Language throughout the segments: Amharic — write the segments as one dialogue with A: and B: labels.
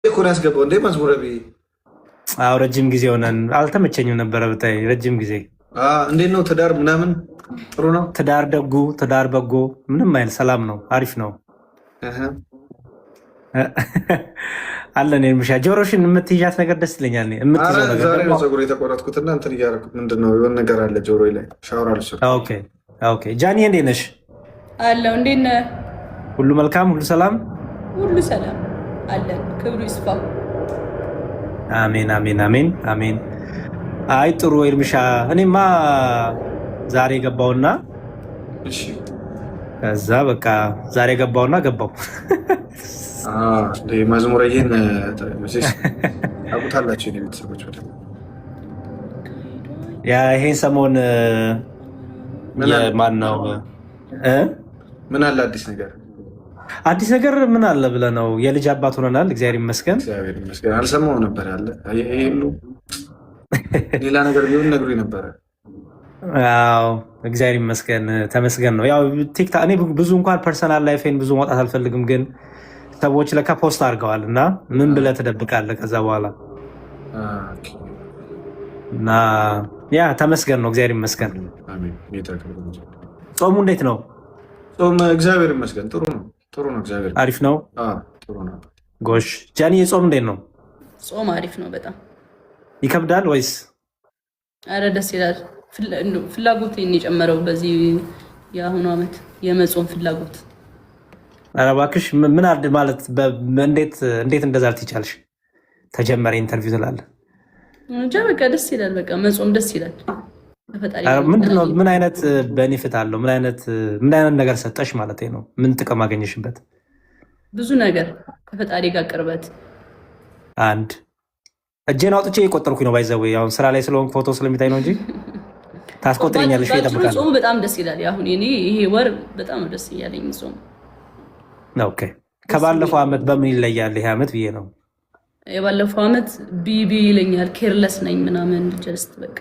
A: ኮን ያስገባው እንዴ መዝሙረ ቢ
B: አዎ ረጅም ጊዜ ሆነን አልተመቸኝም ነበረ። ብታይ ረጅም ጊዜ
A: እንዴት ነው ትዳር ምናምን ጥሩ ነው?
B: ትዳር ደጉ ትዳር በጎ ምንም አይል ሰላም ነው፣ አሪፍ ነው አለን። ምሻ ጆሮሽን የምትይዣት ነገር ደስ ይለኛል። የምትይዘው ነገር
A: ዛሬ ነው ፀጉር የተቆረጥኩትና እንትን እያደረኩት ምንድን ነው የሆነ ነገር አለ ጆሮ ላይ ሻወር አልሽ?
B: ኦኬ ጃኒ እንዴት ነሽ?
C: አለው እንዴት ነህ?
B: ሁሉ መልካም፣ ሁሉ ሰላም፣
C: ሁሉ ሰላም አለን። ክብሩ ይስፋ።
B: አሜን አሜን አሜን አሜን። አይ ጥሩ ኤርሚሻ፣ እኔማ ዛሬ ገባውና
A: እሺ፣
B: ከዛ በቃ ዛሬ ገባውና ገባው
A: መዝሙረዬን ታውቁታላችሁ የእኔ ቤተሰቦች?
B: ይሄን ሰሞን ማን ነው
A: ምን አለ አዲስ ነገር?
B: አዲስ ነገር ምን አለ ብለህ ነው? የልጅ አባት ሆነናል፣ እግዚአብሔር ይመስገን።
A: አልሰማሁም ነበር ያለ ይሄ ሁሉ ሌላ ነገር ቢሆን ነግሮኝ ነበረ።
B: አዎ እግዚአብሔር ይመስገን፣ ተመስገን ነው። ያው ቲክታክ እኔ ብዙ እንኳን ፐርሰናል ላይፌን ብዙ ማውጣት አልፈልግም፣ ግን ሰዎች ለካ ፖስት አድርገዋል እና ምን ብለህ ትደብቃለህ ከዛ በኋላ እና ያ ተመስገን ነው፣ እግዚአብሔር ይመስገን። ጾሙ እንዴት ነው?
A: ጾም እግዚአብሔር ይመስገን ጥሩ ነው፣ ጥሩ ነው፣ እግዚአብሔር
B: አሪፍ ነው፣
A: ጥሩ ነው።
B: ጎሽ ጃኒ የጾም እንዴት ነው?
C: ጾም አሪፍ ነው በጣም።
B: ይከብዳል ወይስ?
C: አረ ደስ ይላል። ፍላጎቴን የጨመረው በዚህ የአሁኑ ዓመት የመጾም ፍላጎት።
B: ኧረ እባክሽ ምን አድ ማለት እንዴት እንደዛ ትቻልሽ? ተጀመረ ኢንተርቪው ትላለህ
C: እንጃ በቃ ደስ ይላል። በቃ መጾም ደስ ይላል።
B: ምንድነው? ምን አይነት ቤኔፊት አለው? ምን አይነት ነገር ሰጠሽ ማለት ነው? ምን ጥቅም አገኘሽበት?
C: ብዙ ነገር ከፈጣሪ ጋር ቅርበት።
B: አንድ እጄን አውጥቼ የቆጠርኩኝ ነው ባይዘው አሁን ስራ ላይ ስለሆንኩ ፎቶ ስለሚታይ ነው እንጂ ታስቆጥረኛለሽ።
C: ጾሙ በጣም ደስ ይላል። አሁን ይሄ ወር በጣም ደስ እያለኝ ጾሙ።
B: ኦኬ ከባለፈው ዓመት በምን ይለያል ይሄ ዓመት ብዬ ነው።
C: የባለፈው ዓመት ቢቢ ይለኛል፣ ኬርለስ ነኝ ምናምን ጀስት በቃ።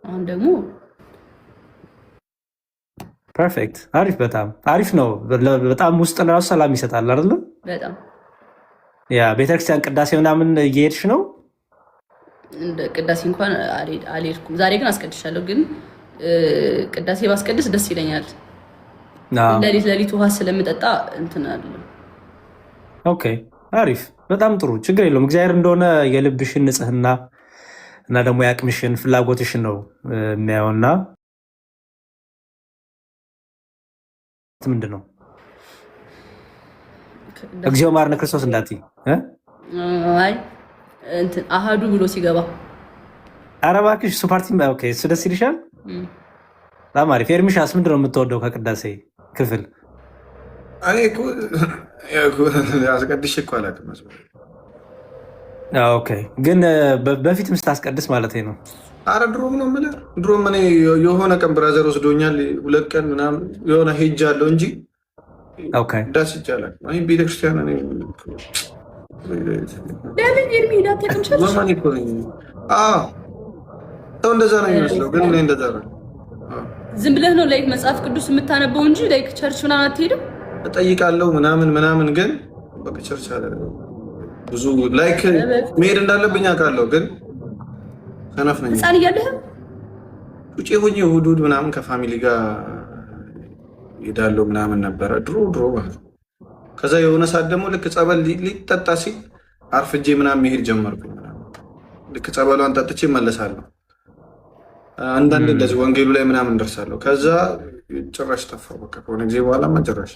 C: አሁን ደግሞ
B: ፐርፌክት፣ አሪፍ፣ በጣም አሪፍ ነው። በጣም ውስጥ ለራሱ ሰላም ይሰጣል አይደል?
C: በጣም
B: ያ ቤተክርስቲያን ቅዳሴ ምናምን እየሄድሽ ነው?
C: እንደ ቅዳሴ እንኳን አልሄድኩም። ዛሬ ግን አስቀድሻለሁ። ግን ቅዳሴ ባስቀድስ ደስ ይለኛል። ሌሊት ውሃ ስለምጠጣ እንትን አለ።
B: ኦኬ አሪፍ፣ በጣም ጥሩ፣ ችግር የለውም። እግዚአብሔር እንደሆነ የልብሽን ንጽህና እና ደግሞ የአቅምሽን ፍላጎትሽን ነው የሚያየውና ምንድን ነው እግዚኦ ማርነ ክርስቶስ እንዳትዪ
C: አይ እንትን አሃዱ ብሎ ሲገባ።
B: ኧረ እባክሽ እሱ ፓርቲ እሱ ደስ ይልሻል? በጣም አሪፍ። ኤርሚሻስ ምንድን ነው የምትወደው ከቅዳሴ ክፍል?
A: እኔ እኮ አስቀድሼ እኮ አላውቅም።
B: ኦኬ ግን በፊትም ስታስቀድስ ማለት ነው?
A: አረ ድሮም ነው የምልህ። ድሮም እኔ የሆነ ቀን ብራዘር ወስዶኛል፣ 2 ቀን ምናምን የሆነ ሄጃለሁ እንጂ ዳስ ይቻላል። ቤተክርስቲያን ሰው እንደዛ ነው የሚመስለው፣ ግን እኔ እንደዛ ነው።
C: ዝም ብለህ ነው ላይክ መጽሐፍ ቅዱስ የምታነበው እንጂ ላይክ ቸርች ምናምን አትሄድም?
A: እጠይቃለሁ ምናምን ግን በቃ ቸርች አለ ብዙ ላይክ መሄድ እንዳለብኝ አውቃለሁ፣ ግን ሰነፍ ነኝ።
C: ህፃን እያለህ
A: ውጭ ሆኜ እሑድ ምናምን ከፋሚሊ ጋር ሄዳለሁ ምናምን ነበረ ድሮ ማለት ነው። ከዛ የሆነ ሰዓት ደግሞ ልክ ጸበል ሊጠጣ ሲል አርፍጄ ምናምን መሄድ ጀመርኩኝ። ልክ ጸበሏን ጠጥቼ እመለሳለሁ። አንዳንዴ እንደዚህ ወንጌሉ ላይ ምናምን እንደርሳለሁ። ከዛ ጭራሽ ጠፋሁ። በቃ ከሆነ ጊዜ በኋላማ ጭራሽ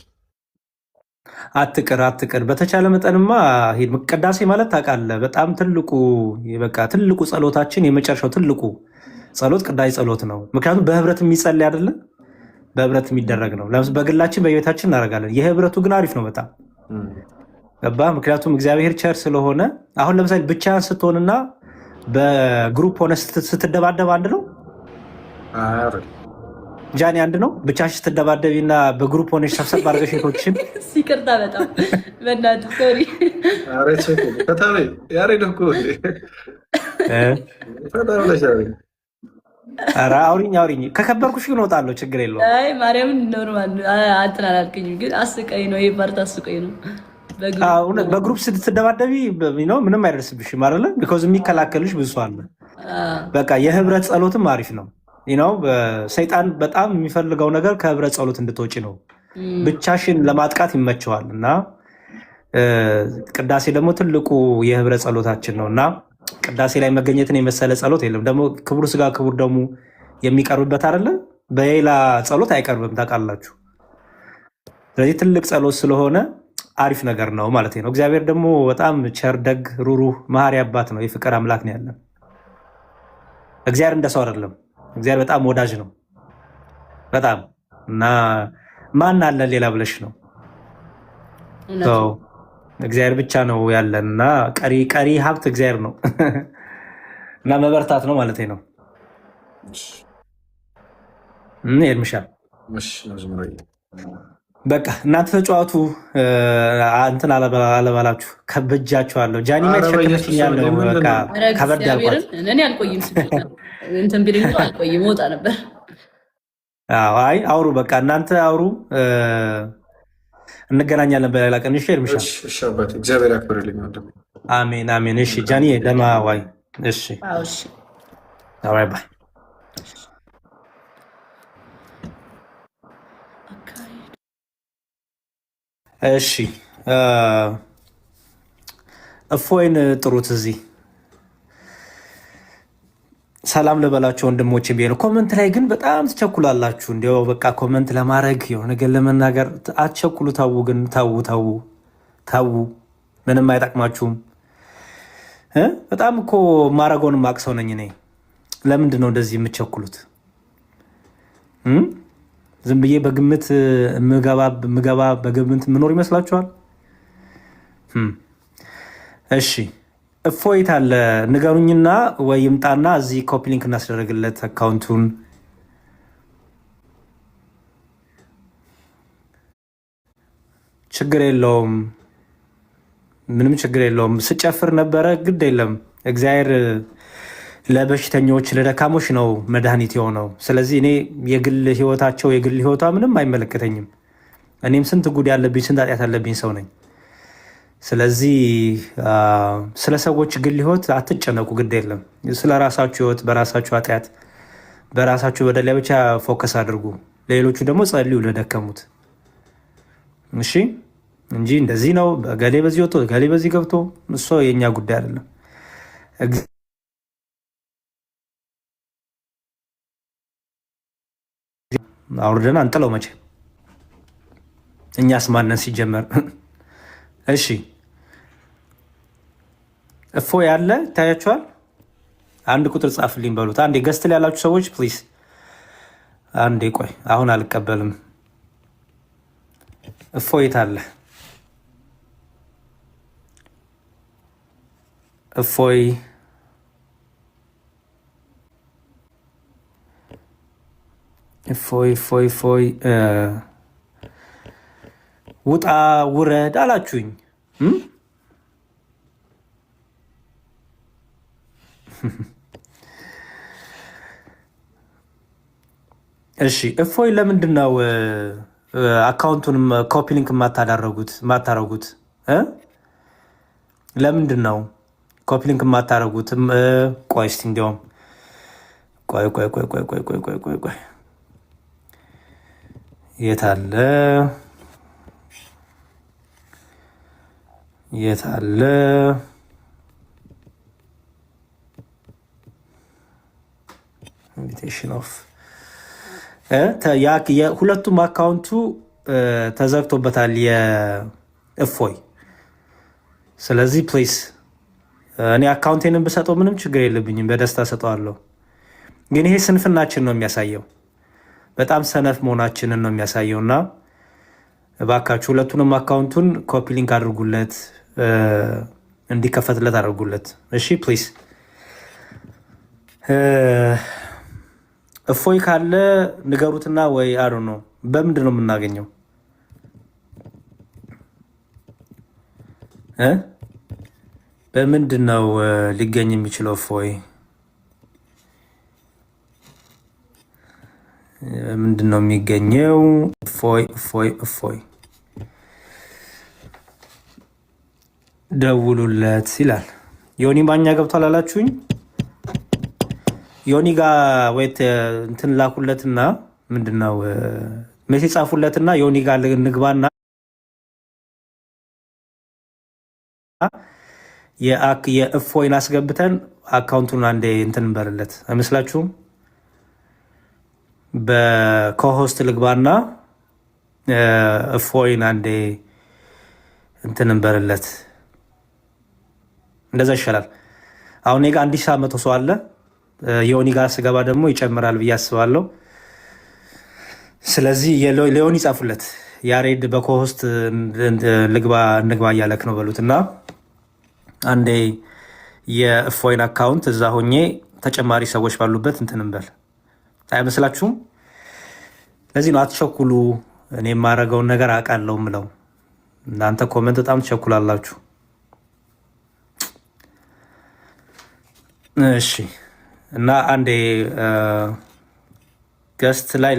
B: አትቅር። በተቻለ መጠንማ ሄድ። ቅዳሴ ማለት ታውቃለህ፣ በጣም ትልቁ ጸሎታችን የመጨረሻው ትልቁ ጸሎት ቅዳሴ ጸሎት ነው። ምክንያቱም በህብረት የሚጸልይ አይደለም፣ በህብረት የሚደረግ ነው። ለምሳሌ በግላችን በቤታችን እናደርጋለን። የህብረቱ ግን አሪፍ ነው በጣም ገባ። ምክንያቱም እግዚአብሔር ቸር ስለሆነ አሁን ለምሳሌ ብቻህን ስትሆንና በግሩፕ ሆነ ስትደባደብ አንድ ነው። ጃኒ አንድ ነው። ብቻሽ ስትደባደቢና በግሩፕ ሆነሽ ሰብሰብ አድርገሽ ሴቶችን
C: ይቅርታ በጣም በእናትህ ሶሪ።
B: ኧረ አውሪኝ ከከበርኩሽ ግን እወጣለሁ፣ ችግር የለውም።
C: አይ ማርያምን ኖርማል እንትን አላልከኝም፣ ግን አስቀኝ ነው። ይሄ ፓርት አስቀኝ ነው።
B: በግሩፕ ስትደባደቢ ምንም አይደርስብሽም አይደለ? ቢኮዝ የሚከላከልሽ ብዙ ሰው አለ። በቃ የህብረት ጸሎትም አሪፍ ነው። ሰይጣን በጣም የሚፈልገው ነገር ከህብረት ጸሎት እንድትወጪ ነው። ብቻሽን ለማጥቃት ይመቸዋል እና ቅዳሴ ደግሞ ትልቁ የህብረት ጸሎታችን ነው እና ቅዳሴ ላይ መገኘትን የመሰለ ጸሎት የለም። ደግሞ ክቡር ስጋ ክቡር ደሙ የሚቀርብበት አይደለ? በሌላ ጸሎት አይቀርብም ታውቃላችሁ። ስለዚህ ትልቅ ጸሎት ስለሆነ አሪፍ ነገር ነው ማለት ነው። እግዚአብሔር ደግሞ በጣም ቸር፣ ደግ፣ ሩሩህ፣ መሐሪ አባት ነው። የፍቅር አምላክ ነው ያለን። እግዚአብሔር እንደሰው አይደለም። እግዚአብሔር በጣም ወዳጅ ነው በጣም እና ማን አለ ሌላ ብለሽ ነው። እግዚአብሔር ብቻ ነው ያለን እና ቀሪ ሀብት እግዚአብሔር ነው እና መበርታት ነው ማለት ነው። ኤርሚሻ በቃ እናንተ ተጫዋቱ እንትን አለባላችሁ ከበጃችኋለሁ። ጃኒ ተሸክመችኛለሁ። ከበድ ያልኳት
C: እኔ አልቆይም እንትን ቢለኝ አልቆይም ወጣ ነበር።
B: አይ አውሩ፣ በቃ እናንተ አውሩ። እንገናኛለን በሌላ ቀን። እሺ ኤርሚሻ፣
A: እሺ አባቴ፣ እግዚአብሔር ያክብርልኝ።
B: አሜን አሜን። እሺ ጃኒ ደህና ዋይ። እሺ
C: እሺ፣
B: አይ ባይ። እሺ እፎይን ጥሩት እዚህ ሰላም ልበላቸው ወንድሞች ብዬ ነው። ኮመንት ላይ ግን በጣም ትቸኩላላችሁ። እንዲያው በቃ ኮመንት ለማድረግ የሆነ ነገር ለመናገር አትቸኩሉ። ተዉ ግን ተዉ፣ ምንም አይጠቅማችሁም። በጣም እኮ ማረገውን ማቅሰው ነኝ እኔ። ለምንድን ነው እንደዚህ የምትቸኩሉት? ዝም ብዬ በግምት ምገባ በግምት ምኖር ይመስላችኋል? እሺ እፎይት አለ ንገሩኝና ወይ ይምጣና እዚህ ኮፒ ሊንክ እናስደረግለት አካውንቱን። ችግር የለውም፣ ምንም ችግር የለውም። ስጨፍር ነበረ፣ ግድ የለም። እግዚአብሔር ለበሽተኞች ለደካሞች ነው መድኃኒት የሆነው። ስለዚህ እኔ የግል ህይወቷ ምንም አይመለከተኝም። እኔም ስንት ጉድ ያለብኝ ስንት ኃጢአት ያለብኝ ሰው ነኝ። ስለዚህ ስለ ሰዎች ግል ህይወት አትጨነቁ፣ ግድ የለም። ስለ ራሳችሁ ህይወት በራሳችሁ ኃጢአት በራሳችሁ በደል ላይ ብቻ ፎከስ አድርጉ። ሌሎቹ ደግሞ ጸልዩ ለደከሙት። እሺ እንጂ እንደዚህ ነው ገሌ በዚህ ወጥቶ ገሌ በዚህ ገብቶ እሱ የኛ ጉዳይ አይደለም። አውርደን አንጥለው መቼ እኛስ ማነን ሲጀመር? እሺ እፎ ያለ ይታያችኋል። አንድ ቁጥር ጻፍልኝ በሉት። አንዴ ገስት ላይ ያላችሁ ሰዎች ፕሊዝ አንዴ ቆይ፣ አሁን አልቀበልም። እፎይ የት አለ? እፎይ ውጣ ውረድ አላችሁኝ። እሺ እፎይ ለምንድን ነው አካውንቱንም ኮፒ ሊንክ የማታደርጉት? ለምንድን ነው ኮፒ ሊንክ የማታደርጉት? ቆይ እስኪ እንዲያውም ቆይ የት አለ ኢንቪቴሽን ኦፍ የሁለቱም አካውንቱ ተዘግቶበታል የእፎይ። ስለዚህ ፕሊስ እኔ አካውንቴንን ብሰጠው ምንም ችግር የለብኝም፣ በደስታ ሰጠዋለሁ። ግን ይሄ ስንፍናችን ነው የሚያሳየው፣ በጣም ሰነፍ መሆናችንን ነው የሚያሳየው። እና እባካችሁ ሁለቱንም አካውንቱን ኮፒ ሊንክ አድርጉለት፣ እንዲከፈትለት አድርጉለት። እሺ ፕሊስ። እፎይ ካለ ንገሩትና፣ ወይ አዶ ነው በምንድን ነው የምናገኘው? በምንድን ነው ሊገኝ የሚችለው? እፎይ ምንድን ነው የሚገኘው? እፎይ ደውሉለት ይላል። ዮኒ ማኛ ገብቷል አላችሁኝ? ዮኒ ጋር ወይት እንትን ላኩለትና ምንድነው ሜሴጅ ጻፉለትና ዮኒ ጋር ንግባና የእፎይን አስገብተን አካውንቱን አንዴ እንትን እንበልለት አይመስላችሁም? በኮሆስት ልግባና እፎይን አንዴ እንትን እንበልለት። እንደዛ ይሻላል። አሁን ጋ 1100 ሰው አለ። ዮኒ ጋር ስገባ ደግሞ ይጨምራል ብዬ አስባለሁ። ስለዚህ ለዮኒ ጻፉለት። ያሬድ በኮሆስት እንግባ እያለክ ነው በሉት እና አንዴ የእፎይን አካውንት እዛ ሆኜ ተጨማሪ ሰዎች ባሉበት እንትን እንበል። አይመስላችሁም? ለዚህ ነው አትቸኩሉ። እኔ የማደርገውን ነገር አውቃለሁ ምለው። እናንተ ኮመንት በጣም ትቸኩላላችሁ። እሺ እና አንዴ ገስት ላይ